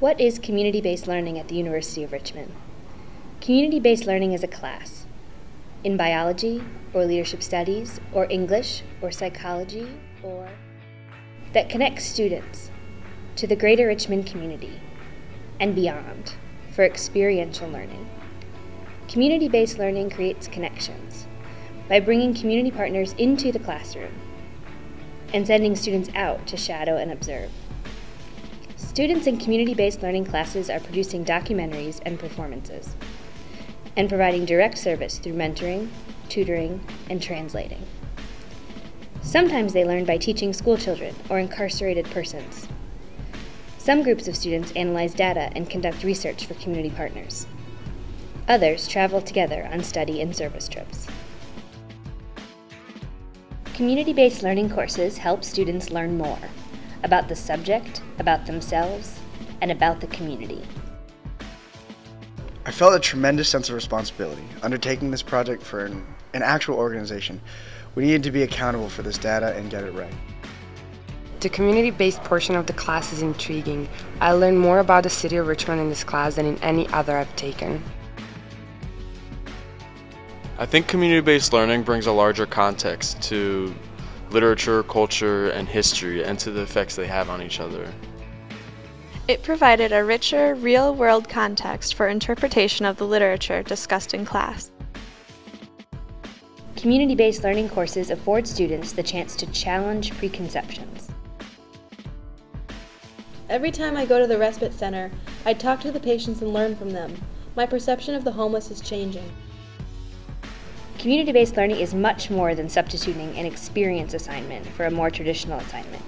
What is community-based learning at the University of Richmond? Community-based learning is a class in biology or leadership studies or English or psychology or that connects students to the greater Richmond community and beyond for experiential learning. Community-based learning creates connections by bringing community partners into the classroom and sending students out to shadow and observe. Students in community-based learning classes are producing documentaries and performances and providing direct service through mentoring, tutoring, and translating. Sometimes they learn by teaching school children or incarcerated persons. Some groups of students analyze data and conduct research for community partners. Others travel together on study and service trips. Community-based learning courses help students learn more about the subject, about themselves, and about the community. I felt a tremendous sense of responsibility undertaking this project for an actual organization. We needed to be accountable for this data and get it right. The community-based portion of the class is intriguing. I learned more about the city of Richmond in this class than in any other I've taken. I think community-based learning brings a larger context to literature, culture, and history, and to the effects they have on each other. It provided a richer, real-world context for interpretation of the literature discussed in class. Community-based learning courses afford students the chance to challenge preconceptions. Every time I go to the respite center, I talk to the patients and learn from them. My perception of the homeless is changing. Community-based learning is much more than substituting an experience assignment for a more traditional assignment.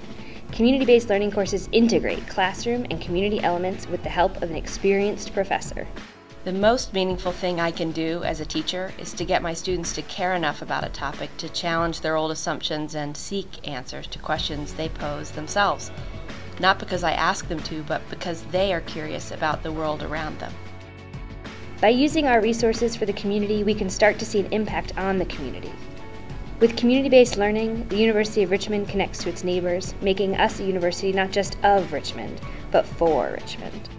Community-based learning courses integrate classroom and community elements with the help of an experienced professor. The most meaningful thing I can do as a teacher is to get my students to care enough about a topic to challenge their old assumptions and seek answers to questions they pose themselves. Not because I ask them to, but because they are curious about the world around them. By using our resources for the community, we can start to see an impact on the community. With community-based learning, the University of Richmond connects to its neighbors, making us a university not just of Richmond, but for Richmond.